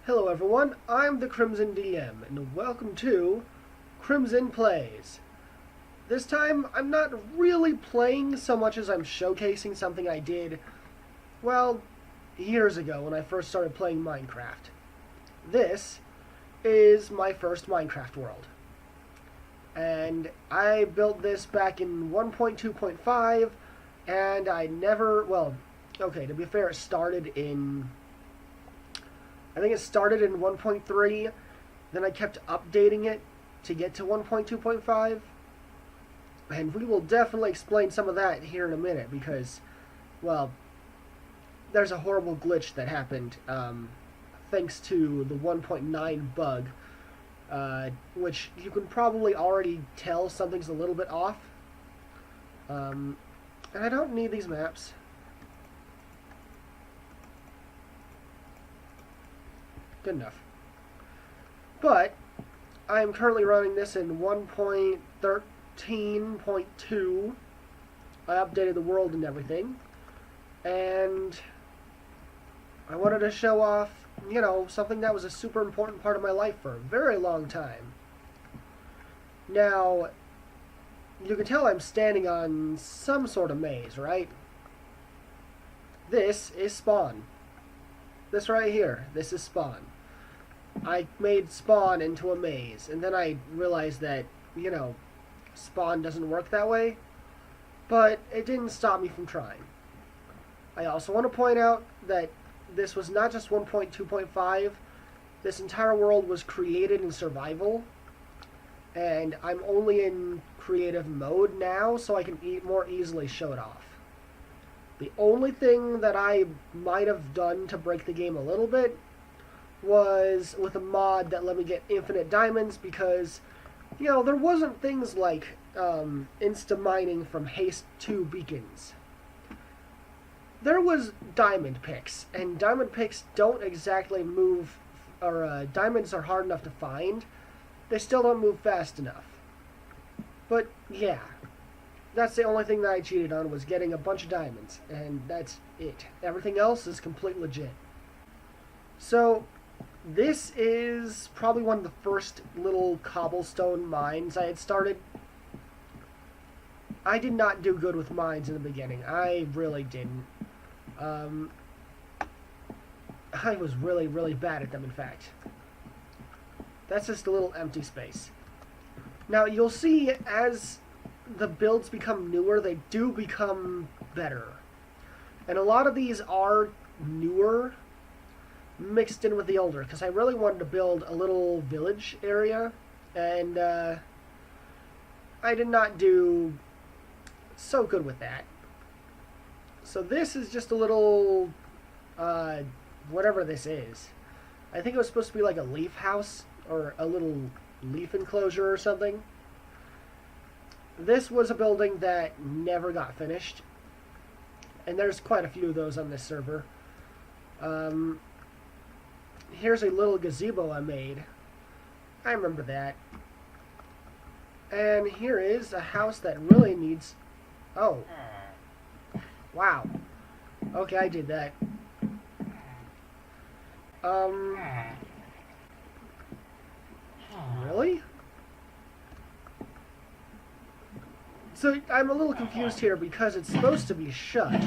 Hello everyone, I'm the Crimson DM, and welcome to Crimson Plays. This time, I'm not really playing so much as I'm showcasing something I did, well, years ago when I first started playing Minecraft. This is my first Minecraft world. And I built this back in 1.2.5, and I never, well, okay, to be fair, I think it started in 1.3, then I kept updating it to get to 1.2.5, and we will definitely explain some of that here in a minute because, well, there's a horrible glitch that happened thanks to the 1.9 bug, which you can probably already tell something's a little bit off. And I don't need these maps. Good enough. But I am currently running this in 1.13.2. I updated the world and everything. And I wanted to show off, something that was a super important part of my life for a very long time. Now, you can tell I'm standing on some sort of maze, right? This is spawn. This right here, this is spawn. I made spawn into a maze, and then I realized that, spawn doesn't work that way, but it didn't stop me from trying. I also want to point out that this was not just 1.2.5, this entire world was created in survival, and I'm only in creative mode now, so I can more easily show it off. The only thing that I might have done to break the game a little bit was with a mod that let me get infinite diamonds because, there wasn't things like insta-mining from Haste 2 beacons. There was diamond picks, and diamond picks don't exactly move, or diamonds are hard enough to find. They still don't move fast enough. But, yeah. That's the only thing that I cheated on was getting a bunch of diamonds, and that's it. Everything else is complete legit. So, this is probably one of the first little cobblestone mines I had started. I did not do good with mines in the beginning. I really didn't. I was really, really bad at them, in fact. That's just a little empty space. Now, you'll see as the builds become newer, they do become better. And a lot of these are newer, mixed in with the older, because I really wanted to build a little village area, and I did not do so good with that. So this is just a little, whatever this is. I think it was supposed to be like a leaf house, or a little leaf enclosure or something. This was a building that never got finished, and there's quite a few of those on this server. Here's a little gazebo I made. I remember that. And here is a house that really needs... Oh. Wow. Okay, I did that. Really? So, I'm a little confused here because it's supposed to be shut.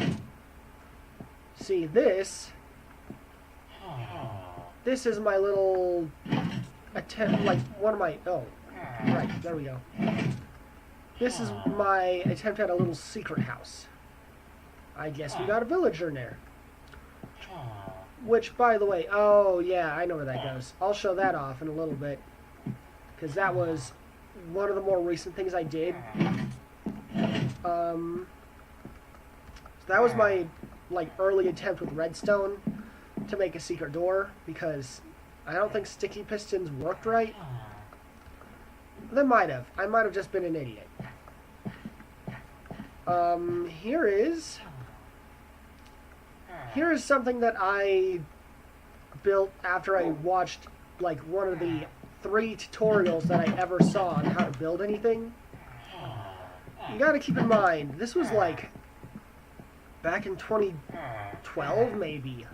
See, this is my little attempt, like one of my, oh, right, there we go. This is my attempt at a little secret house. I guess we got a villager in there. Which, by the way, oh yeah, I know where that goes. I'll show that off in a little bit. Because that was one of the more recent things I did. So that was my, early attempt with redstone to make a secret door, because I don't think sticky pistons worked right. They might have. I might have just been an idiot. Here is something that I built after I watched, one of the 3 tutorials that I ever saw on how to build anything. You gotta keep in mind, this was, back in 2012, maybe,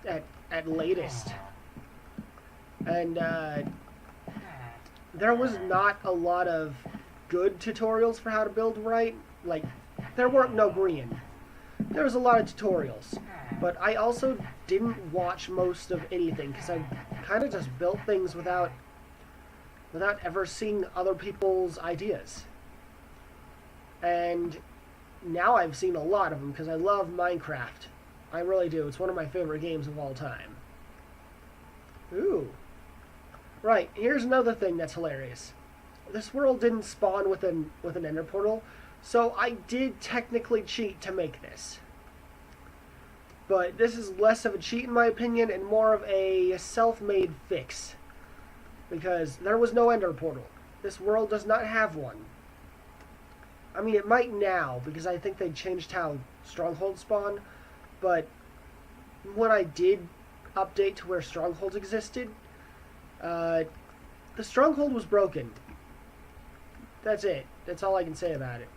at latest. And there was not a lot of good tutorials for how to build right. Like, there weren't no green. There was a lot of tutorials. But I also didn't watch most of anything because I kind of just built things without ever seeing other people's ideas. And now I've seen a lot of them because I love Minecraft. I really do. It's one of my favorite games of all time. Ooh. Right, here's another thing that's hilarious. This world didn't spawn with an ender portal, so I did technically cheat to make this. But this is less of a cheat in my opinion and more of a self-made fix. Because there was no ender portal. This world does not have one. I mean, it might now, because I think they changed how strongholds spawn, but when I did update to where strongholds existed, the stronghold was broken. That's it. That's all I can say about it.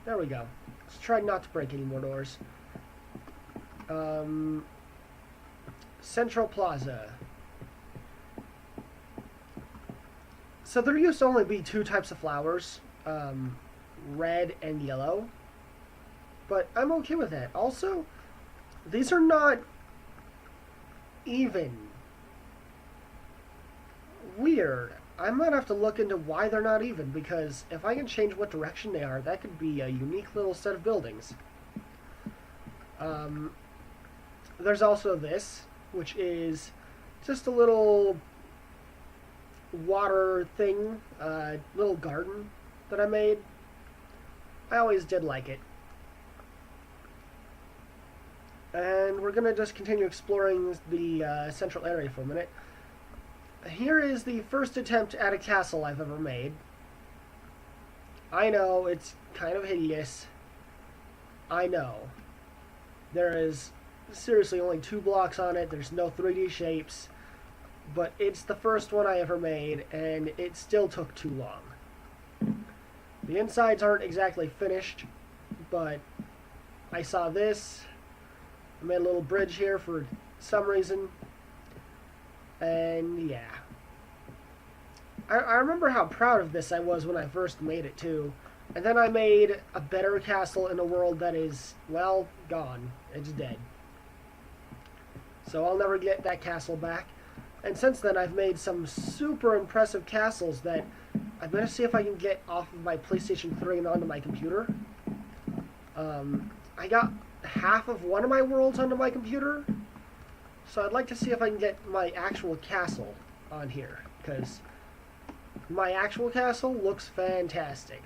There we go. Let's try not to break any more doors. Central Plaza. So there used to only be two types of flowers, red and yellow. But I'm okay with that. Also, these are not even. Weird. I might have to look into why they're not even, because if I can change what direction they are, that could be a unique little set of buildings. There's also this, which is just a little water thing, little garden that I made. I always did like it. And we're going to just continue exploring the central area for a minute. Here is the first attempt at a castle I've ever made. I know, it's kind of hideous. I know. There is seriously only 2 blocks on it, there's no 3D shapes, but it's the first one I ever made, and it still took too long. The insides aren't exactly finished, but I saw this. I made a little bridge here for some reason. And yeah. I remember how proud of this I was when I first made it too. And then I made a better castle in a world that is, well, gone. It's dead. So I'll never get that castle back. And since then I've made some super impressive castles that I'm going to see if I can get off of my PlayStation 3 and onto my computer. I got half of one of my worlds onto my computer. So I'd like to see if I can get my actual castle on here, because my actual castle looks fantastic.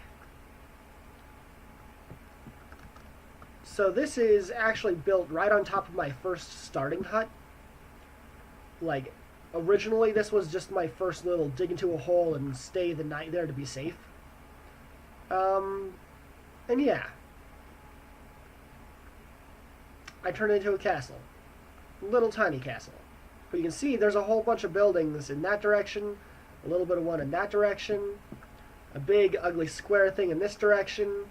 So this is actually built right on top of my first starting hut. Like, originally this was just my first little dig into a hole and stay the night there to be safe. And yeah. I turned it into a castle. Little tiny castle. But you can see there's a whole bunch of buildings in that direction, a little bit of one in that direction, a big ugly square thing in this direction.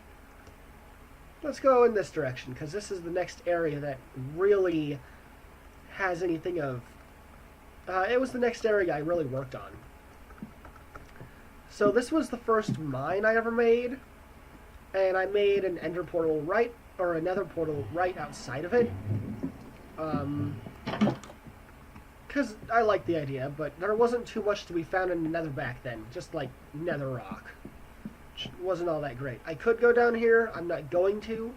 Let's go in this direction, because this is the next area that really has anything of... it was the next area I really worked on. So this was the first mine I ever made, and I made an ender portal right, or another portal right outside of it. Because I liked the idea, but there wasn't too much to be found in the nether back then. Just like nether rock. Which wasn't all that great. I could go down here, I'm not going to.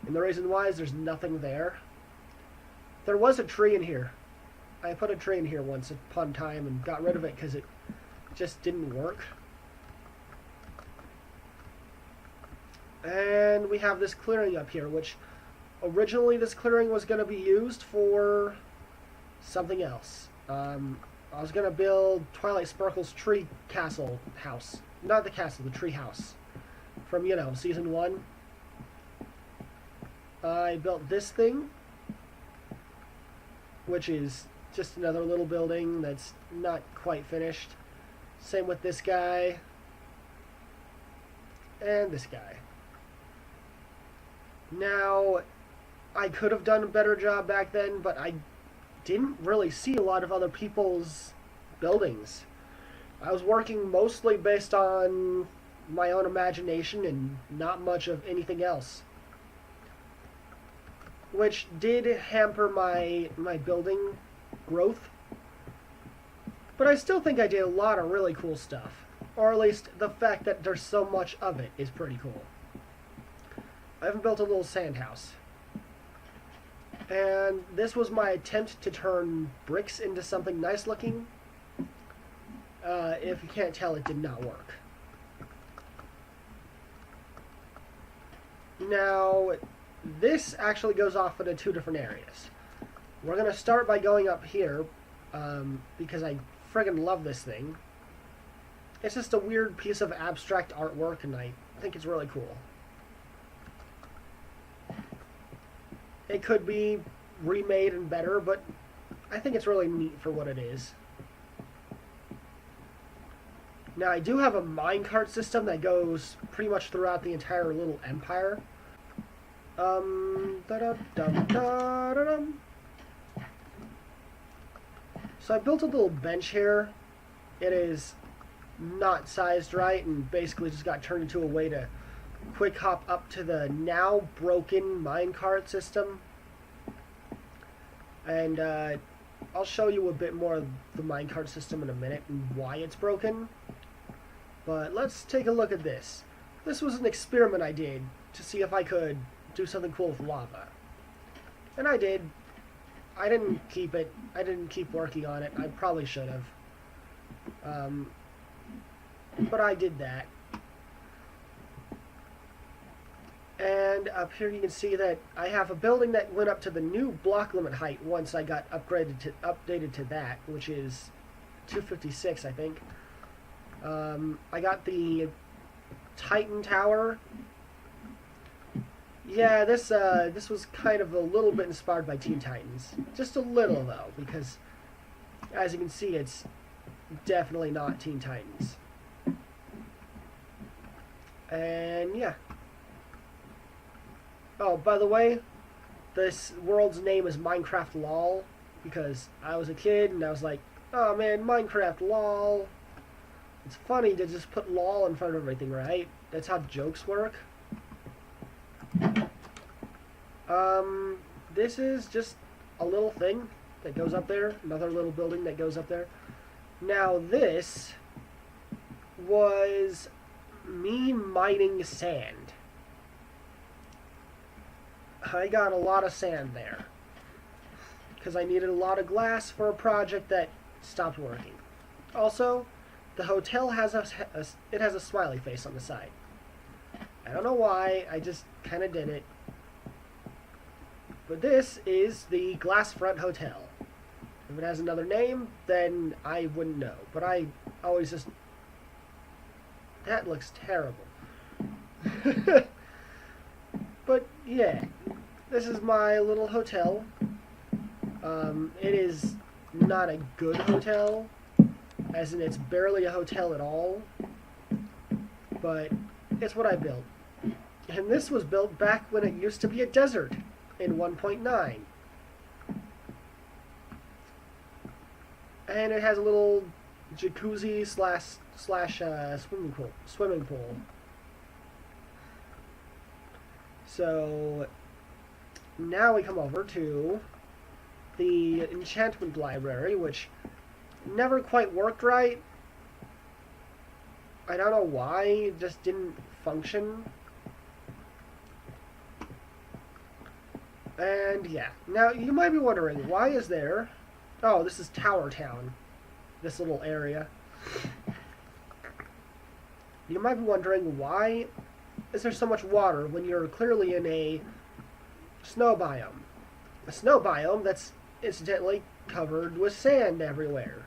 And the reason why is there's nothing there. There was a tree in here. I put a tree in here once upon time and got rid of it because it just didn't work. And we have this clearing up here, which originally this clearing was going to be used for something else. I was going to build Twilight Sparkle's tree castle house. Not the castle, the tree house. From, you know, season 1. I built this thing, which is just another little building that's not quite finished. Same with this guy. And this guy. Now, I could have done a better job back then, but I didn't really see a lot of other people's buildings. I was working mostly based on my own imagination and not much of anything else, which did hamper my building growth. But I still think I did a lot of really cool stuff, or at least the fact that there's so much of it is pretty cool. I even built a little sand house. And this was my attempt to turn bricks into something nice looking. If you can't tell, it did not work. Now, this actually goes off into two different areas. We're going to start by going up here, because I friggin' love this thing. It's just a weird piece of abstract artwork, and I think it's really cool. It could be remade and better, but I think it's really neat for what it is. Now, I do have a minecart system that goes pretty much throughout the entire little empire. Da-da-dum-da-da-dum. So I built a little bench here. It is not sized right and basically just got turned into a way to quick hop up to the now broken minecart system. And I'll show you a bit more of the minecart system in a minute and why it's broken. But let's take a look at this. This was an experiment I did to see if I could do something cool with lava. And I did. I didn't keep it. I didn't keep working on it. I probably should have. But I did that. And up here you can see that I have a building that went up to the new block limit height once I got updated to that, which is 256, I think. I got the Titan Tower. Yeah, this was kind of a little bit inspired by Teen Titans. Just a little, though, because as you can see, it's definitely not Teen Titans. And yeah. Oh, by the way, this world's name is Minecraft LOL, because I was a kid and I was like, oh man, Minecraft LOL. It's funny to just put LOL in front of everything, right? That's how jokes work. This is just a little thing that goes up there, another little building that goes up there. Now this was me mining sand. I got a lot of sand there because I needed a lot of glass for a project that stopped working. Also, the hotel has it has a smiley face on the side. I don't know why, I just kind of did it. But this is the Glassfront Hotel. If it has another name, then I wouldn't know. But I always just... That looks terrible. But yeah, this is my little hotel. It is not a good hotel, as in it's barely a hotel at all, but it's what I built. And this was built back when it used to be a desert in 1.9. And it has a little jacuzzi slash swimming pool. So now we come over to the enchantment library, which never quite worked right. I don't know why, it just didn't function. And yeah, now you might be wondering, why is there... Oh, this is Tower Town, this little area. You might be wondering, why is there so much water when you're clearly in a snow biome? A snow biome that's incidentally covered with sand everywhere.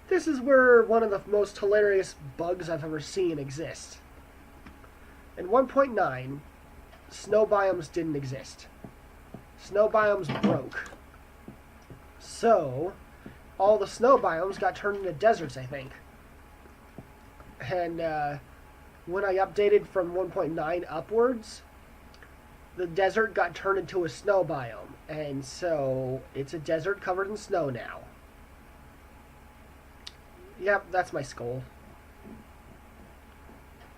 This is where one of the most hilarious bugs I've ever seen exists. In 1.9, snow biomes didn't exist. Snow biomes broke. So, all the snow biomes got turned into deserts, I think. And when I updated from 1.9 upwards, the desert got turned into a snow biome. And so it's a desert covered in snow now. Yep, that's my skull.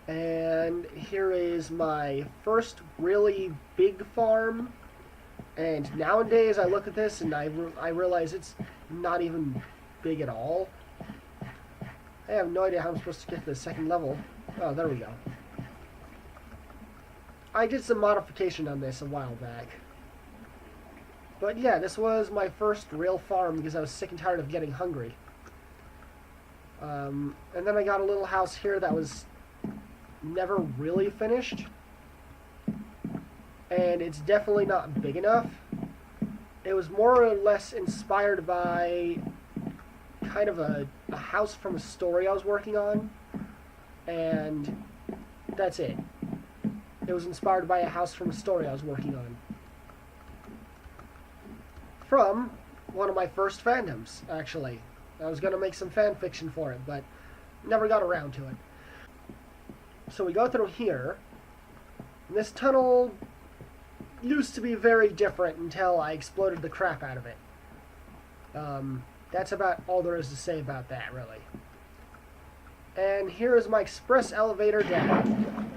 And here is my first really big farm. And nowadays I look at this and I realize it's not even big at all. I have no idea how I'm supposed to get to the second level. Oh, there we go. I did some modification on this a while back. But yeah, this was my first real farm because I was sick and tired of getting hungry. And then I got a little house here that was never really finished. And it's definitely not big enough. It was more or less inspired by kind of a house from a story I was working on. And that's it. It was inspired by a house from a story I was working on. From one of my first fandoms, actually. I was going to make some fan fiction for it, but never got around to it. So we go through here. And this tunnel used to be very different until I exploded the crap out of it. That's about all there is to say about that, really. And here is my express elevator down.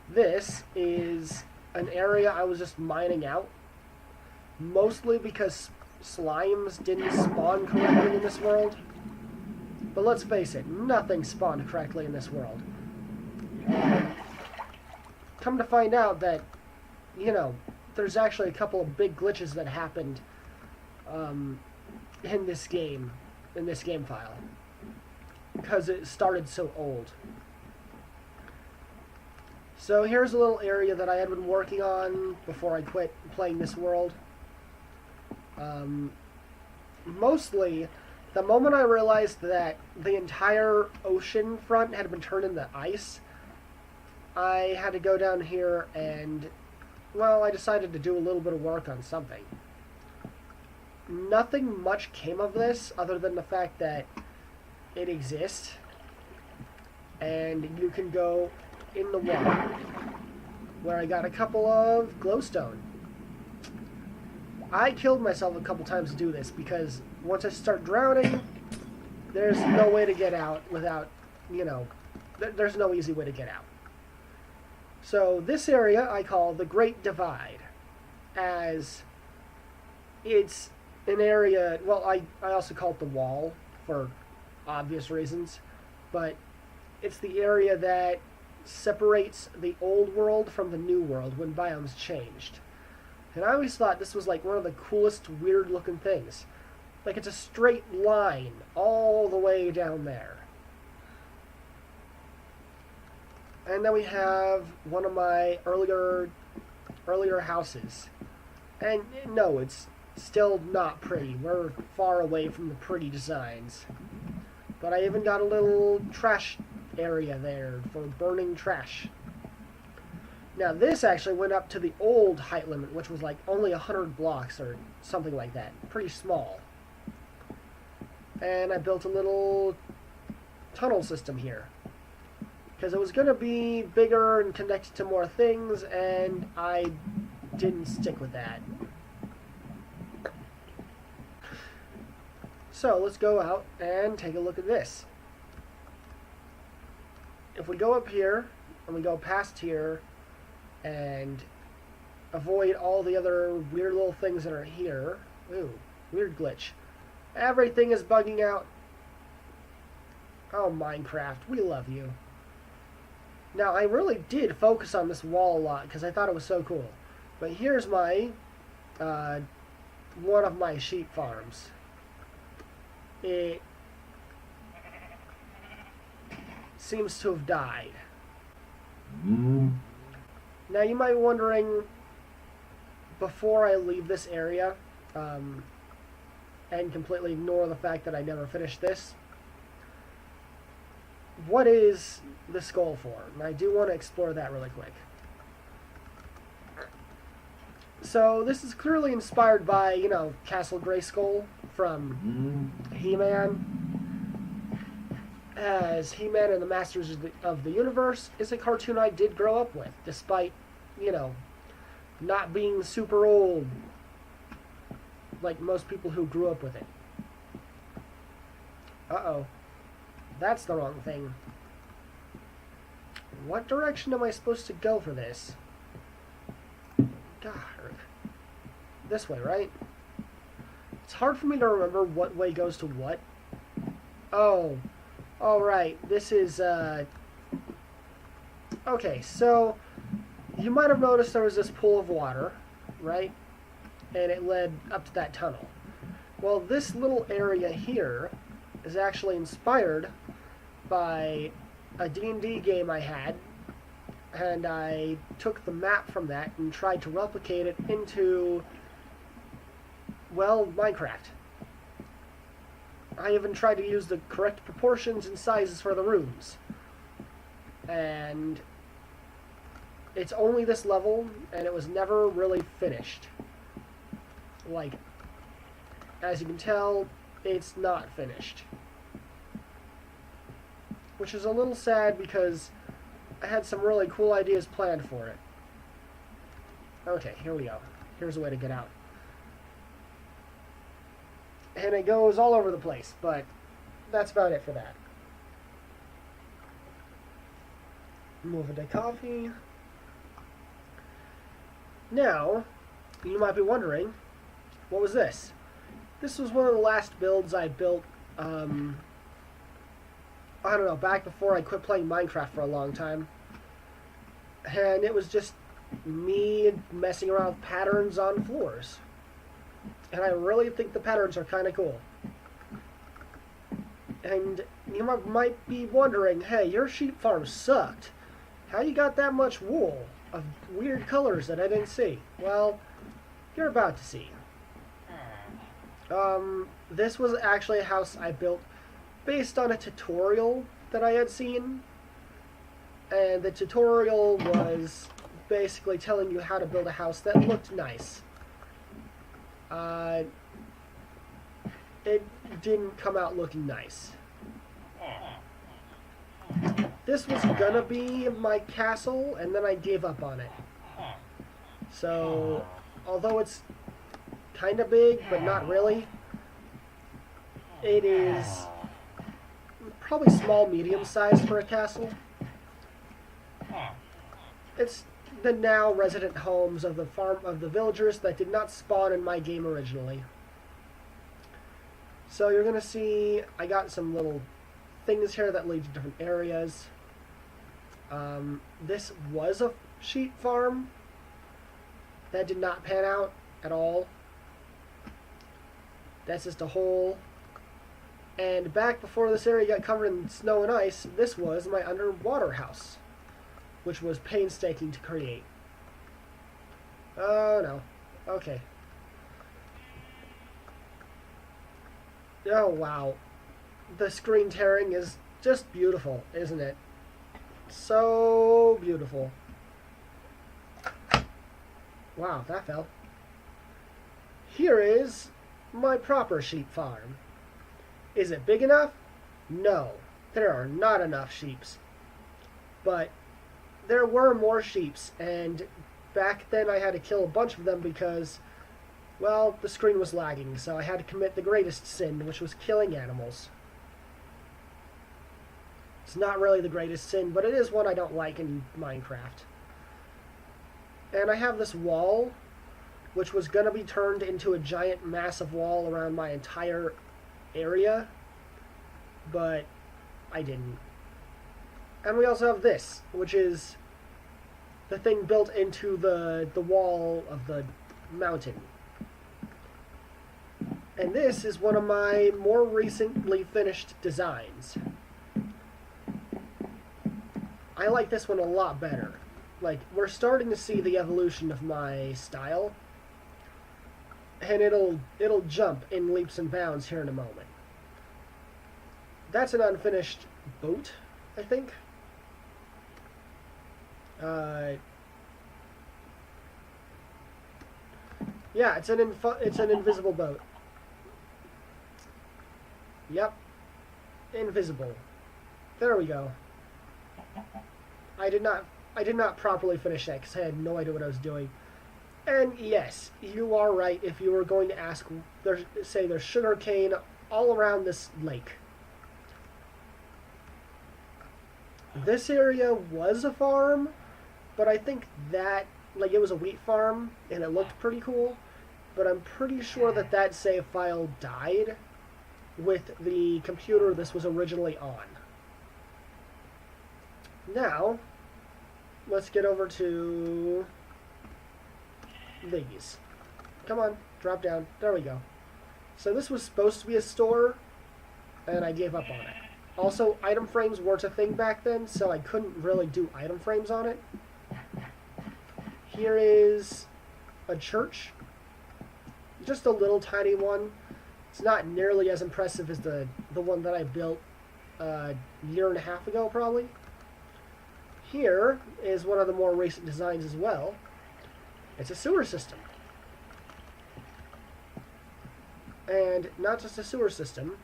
This is an area I was just mining out, mostly because slimes didn't spawn correctly in this world. But let's face it, nothing spawned correctly in this world. Come to find out that, you know, there's actually a couple of big glitches that happened in this game file, because it started so old. So here's a little area that I had been working on before I quit playing this world. Mostly, the moment I realized that the entire ocean front had been turned into ice, I had to go down here and, well, I decided to do a little bit of work on something. Nothing much came of this other than the fact that it exists and you can go in the water, where I got a couple of glowstone. I killed myself a couple times to do this because once I start drowning, there's no way to get out without, you know, there's no easy way to get out. So this area I call the Great Divide, as it's an area, well, I also call it the Wall for obvious reasons, but it's the area that separates the old world from the new world when biomes changed. And I always thought this was like one of the coolest weird looking things. Like it's a straight line all the way down there. And then we have one of my earlier houses. And no, it's still not pretty. We're far away from the pretty designs. But I even got a little trash area there for burning trash. Now this actually went up to the old height limit, which was like only 100 blocks or something like that. Pretty small. And I built a little tunnel system here, because it was going to be bigger and connected to more things, and I didn't stick with that. So let's go out and take a look at this. If we go up here, and we go past here, and avoid all the other weird little things that are here. Ooh, weird glitch. Everything is bugging out. Oh, Minecraft, we love you. Now, I really did focus on this wall a lot, because I thought it was so cool. But here's my, one of my sheep farms. It seems to have died. Now you might be wondering, before I leave this area, and completely ignore the fact that I never finished this, what is the skull for? And I do want to explore that really quick. So this is clearly inspired by, you know, Castle Grayskull from He-Man. As He-Man and the Masters of the Universe is a cartoon I did grow up with, despite, you know, not being super old, like most people who grew up with it. Uh-oh. That's the wrong thing. What direction am I supposed to go for this? God. This way, right? It's hard for me to remember what way goes to what. Oh. Alright. This is, Okay, so you might have noticed there was this pool of water, right? And it led up to that tunnel. Well, this little area here is actually inspired by a D&D game I had, and I took the map from that and tried to replicate it into, well, Minecraft. I even tried to use the correct proportions and sizes for the rooms. And it's only this level, and it was never really finished. Like, as you can tell, it's not finished. Which is a little sad because I had some really cool ideas planned for it. Okay, here we go. Here's a way to get out. And it goes all over the place, but that's about it for that. Move into coffee. Now, you might be wondering, what was this? This was one of the last builds I built, I don't know, back before I quit playing Minecraft for a long time. And it was just me messing around with patterns on floors. And I really think the patterns are kind of cool. And you might be wondering, hey, your sheep farm sucked. How you got that much wool of weird colors that I didn't see? Well, you're about to see. This was actually a house I built based on a tutorial that I had seen. And the tutorial was basically telling you how to build a house that looked nice. It didn't come out looking nice. This was gonna be my castle, and then I gave up on it. So, although it's kind of big, but not really, it is probably small, medium sized for a castle. It's the now resident homes of the villagers that did not spawn in my game originally. So you're gonna see I got some little things here that lead to different areas. This was a sheep farm that did not pan out at all. That's just a hole. And back before this area got covered in snow and ice, this was my underwater house, which was painstaking to create. Oh no. Okay. Oh wow. The screen tearing is just beautiful, isn't it? So beautiful. Wow, that fell. Here is my proper sheep farm. Is it big enough? No. There are not enough sheeps. But there were more sheeps, and back then I had to kill a bunch of them because, well, the screen was lagging, so I had to commit the greatest sin, which was killing animals. It's not really the greatest sin, but it is one I don't like in Minecraft. And I have this wall, which was going to be turned into a giant massive wall around my entire area, but I didn't. And we also have this, which is the thing built into the wall of the mountain. And this is one of my more recently finished designs. I like this one a lot better. Like, we're starting to see the evolution of my style, and it'll jump in leaps and bounds here in a moment. That's an unfinished boat, I think. Yeah, it's an invisible boat. Yep, invisible. There we go. I did not properly finish that because I had no idea what I was doing. And yes, you are right if you were going to ask, say there's sugar cane all around this lake. This area was a farm, but I think that, like, it was a wheat farm, and it looked pretty cool, but I'm pretty sure that that save file died with the computer this was originally on. Now, let's get over to these. Come on, drop down. There we go. So this was supposed to be a store, and I gave up on it. Also, item frames weren't a thing back then, so I couldn't really do item frames on it. Here is a church. Just a little tiny one. It's not nearly as impressive as the one that I built a year and a half ago, probably. Here is one of the more recent designs as well. It's a sewer system. And not just a sewer system,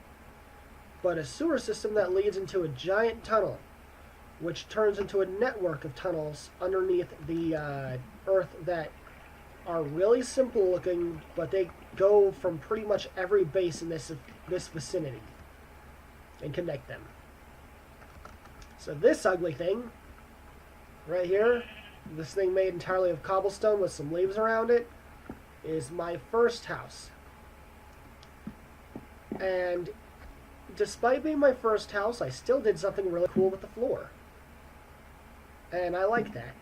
but a sewer system that leads into a giant tunnel, which turns into a network of tunnels underneath the earth that are really simple looking, but they go from pretty much every base in this vicinity and connect them. So this ugly thing, right here, this thing made entirely of cobblestone with some leaves around it, is my first house. And despite being my first house, I still did something really cool with the floor. And I like that.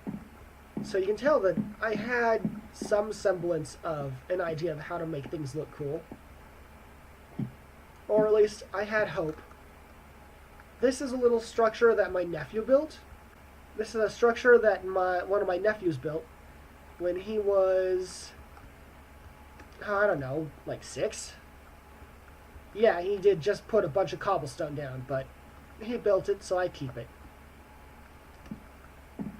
So you can tell that I had some semblance of an idea of how to make things look cool. Or at least I had hope. This is a little structure that my nephew built. This is a structure that one of my nephews built when he was, I don't know, like 6? Yeah, he did just put a bunch of cobblestone down, but he built it, so I keep it.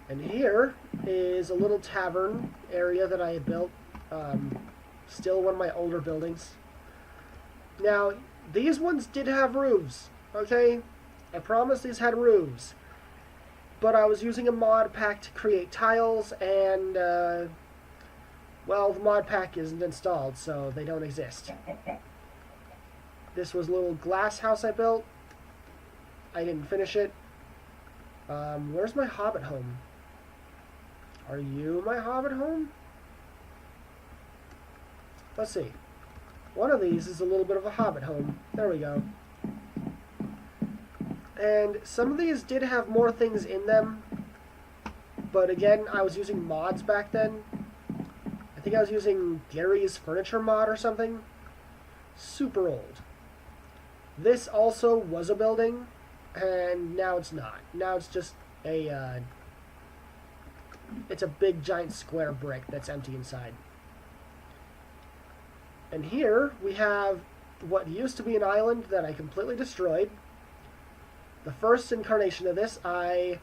And here is a little tavern area that I had built. Still one of my older buildings. Now, these ones did have roofs, okay? I promise these had roofs. But I was using a mod pack to create tiles, and, well, the mod pack isn't installed, so they don't exist. This was a little glass house I built. I didn't finish it. Where's my hobbit home? Are you my hobbit home? Let's see. One of these is a little bit of a hobbit home. There we go. And some of these did have more things in them. But again, I was using mods back then. I think I was using Gary's Furniture mod or something. Super old. This also was a building, and now it's not. Now it's just a, it's a big giant square brick that's empty inside. And here we have what used to be an island that I completely destroyed. The first incarnation of this, the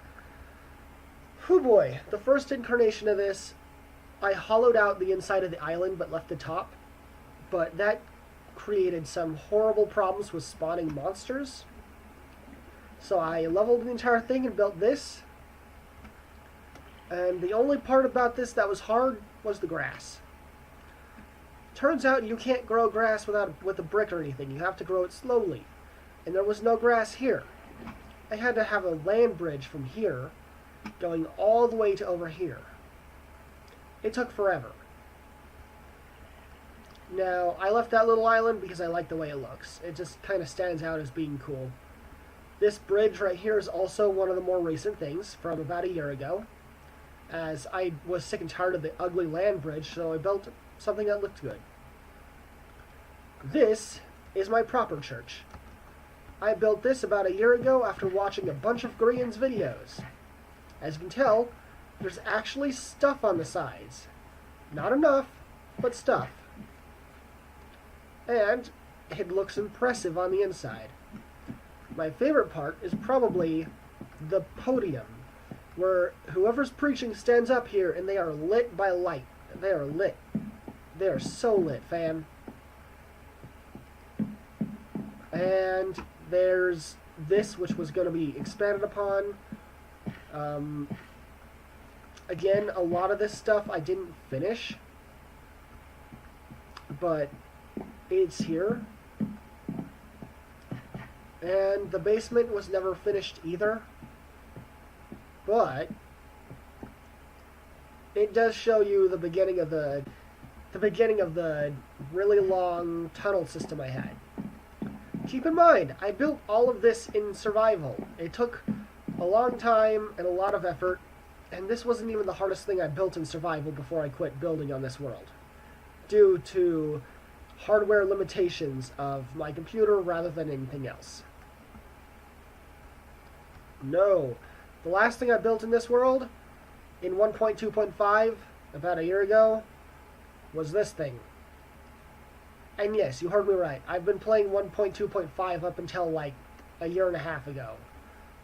first incarnation of this, I hollowed out the inside of the island but left the top. But that created some horrible problems with spawning monsters. So I leveled the entire thing and built this. And the only part about this that was hard was the grass. Turns out you can't grow grass with a brick or anything. You have to grow it slowly. And there was no grass here. I had to have a land bridge from here going all the way to over here. It took forever. Now, I left that little island because I like the way it looks. It just kind of stands out as being cool. This bridge right here is also one of the more recent things from about a year ago, as I was sick and tired of the ugly land bridge, so I built something that looked good. This is my proper church. I built this about a year ago after watching a bunch of Grian's videos. As you can tell, there's actually stuff on the sides. Not enough, but stuff. And it looks impressive on the inside. My favorite part is probably the podium, where whoever's preaching stands up here and they are lit by light. They are lit. They are so lit, fam. And there's this, which was going to be expanded upon. Again, a lot of this stuff I didn't finish. but it's here. And the basement was never finished either. But it does show you the beginning of the really long tunnel system I had. Keep in mind, I built all of this in survival. It took a long time and a lot of effort, and this wasn't even the hardest thing I built in survival before I quit building on this world, due to hardware limitations of my computer rather than anything else. No, the last thing I built in this world, in 1.2.5, about a year ago, was this thing. And yes, you heard me right. I've been playing 1.2.5 up until like a year and a half ago,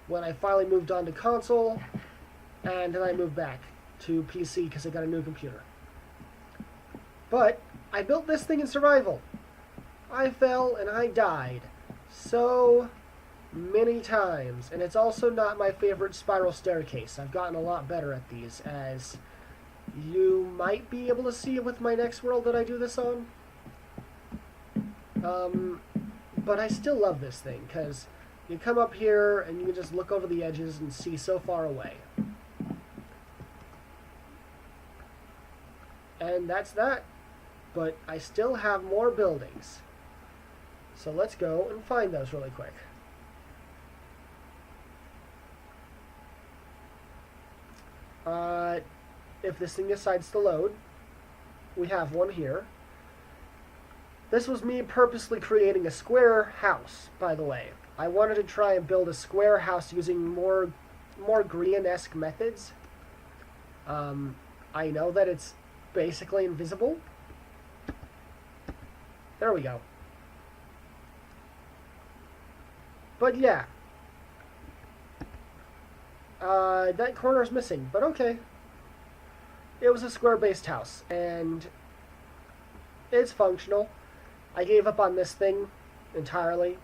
when I finally moved on to console, and then I moved back to PC because I got a new computer. But I built this thing in survival. I fell and I died so many times, and it's also not my favorite spiral staircase. I've gotten a lot better at these, as you might be able to see with my next world that I do this on. But I still love this thing, because you come up here and you can just look over the edges and see so far away. And that's that. But I still have more buildings. So let's go and find those really quick. If this thing decides to load, we have one here. This was me purposely creating a square house, by the way. I wanted to try and build a square house using more Grian-esque methods. I know that it's basically invisible. There we go. But yeah. That corner's missing, but okay. It was a square-based house, and it's functional. I gave up on this thing entirely.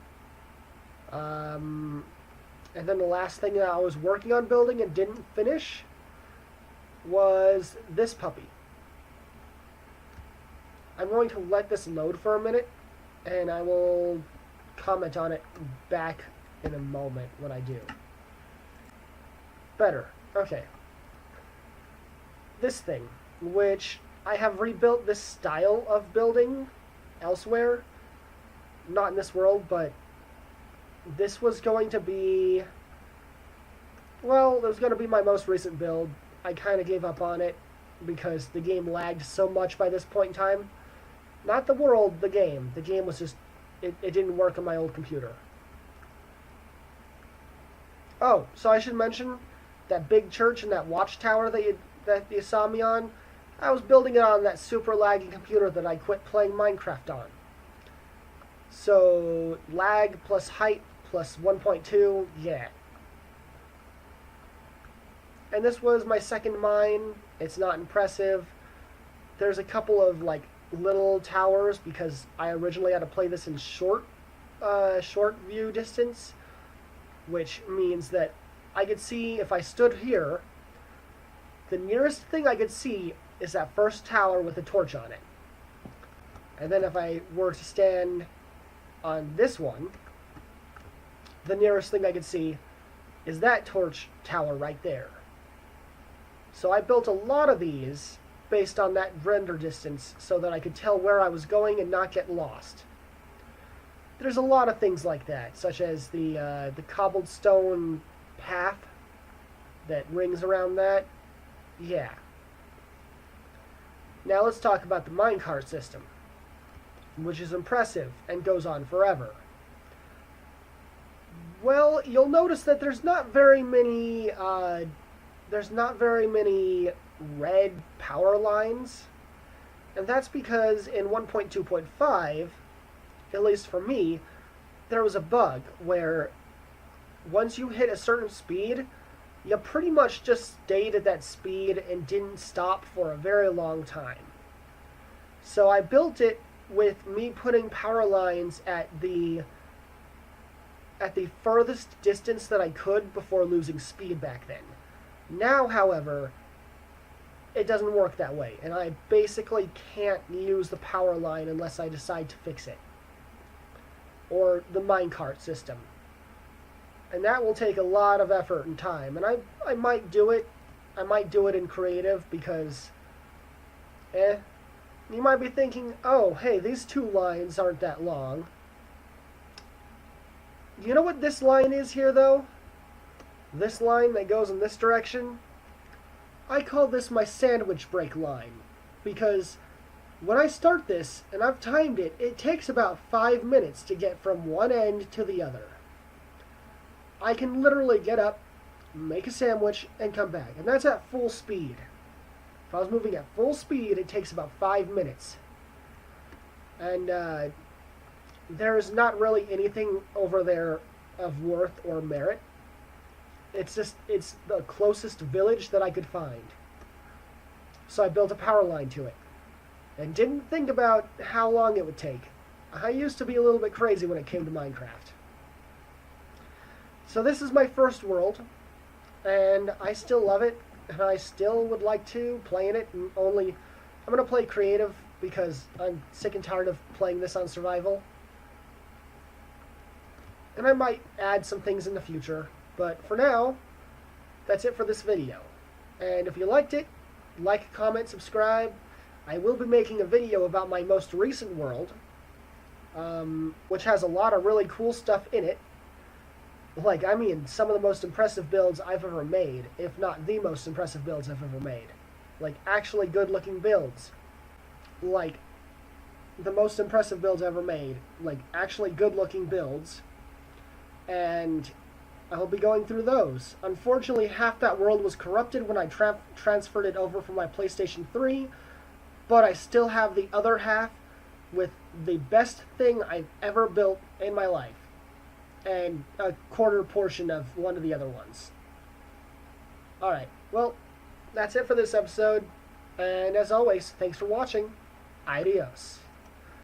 And then the last thing that I was working on building and didn't finish was this puppy. I'm going to let this load for a minute, and I will comment on it back in a moment when I do. Better. Okay. This thing, which I have rebuilt this style of building elsewhere, not in this world, but this was going to be, well, it was going to be my most recent build. I kind of gave up on it because the game lagged so much by this point in time. Not the world, the game. The game was just, it didn't work on my old computer. Oh, so I should mention that big church and that watchtower that you saw me on, I was building it on that super laggy computer that I quit playing Minecraft on. So, lag plus height plus 1.2, yeah. And this was my second mine. It's not impressive. There's a couple of, like, little towers because I originally had to play this in short view distance, which means that I could see, if I stood here, the nearest thing I could see is that first tower with a torch on it. And then if I were to stand on this one, the nearest thing I could see is that torch tower right there. So I built a lot of these based on that render distance so that I could tell where I was going and not get lost. There's a lot of things like that, such as the cobbled stone path that rings around that. Yeah. Now let's talk about the minecart system, which is impressive and goes on forever. Well, you'll notice that there's not very many red power lines, and that's because in 1.2.5, at least for me, there was a bug where once you hit a certain speed, you pretty much just stayed at that speed and didn't stop for a very long time. So I built it with me putting power lines at the furthest distance that I could before losing speed back then. Now, however, it doesn't work that way, and I basically can't use the power line unless I decide to fix it. Or the minecart system. And that will take a lot of effort and time, and I might do it. I might do it in creative because, you might be thinking, oh, hey, these two lines aren't that long. You know what this line is here, though? This line that goes in this direction? I call this my sandwich break line, because when I start this, and I've timed it, it takes about 5 minutes to get from one end to the other. I can literally get up, make a sandwich, and come back, and that's at full speed. If I was moving at full speed, it takes about 5 minutes. And there is not really anything over there of worth or merit. It's the closest village that I could find. So I built a power line to it. And didn't think about how long it would take. I used to be a little bit crazy when it came to Minecraft. So this is my first world, and I still love it, and I still would like to play in it, and I'm going to play creative because I'm sick and tired of playing this on survival. And I might add some things in the future, but for now, that's it for this video. And if you liked it, like, comment, subscribe. I will be making a video about my most recent world, which has a lot of really cool stuff in it. Like, I mean, some of the most impressive builds I've ever made, if not the most impressive builds I've ever made. Like, actually good-looking builds. Like, the most impressive builds ever made. Like, actually good-looking builds. And I'll be going through those. Unfortunately, half that world was corrupted when I transferred it over from my PlayStation 3, but I still have the other half with the best thing I've ever built in my life. And a quarter portion of one of the other ones. Alright, well, that's it for this episode. And as always, thanks for watching. Adios.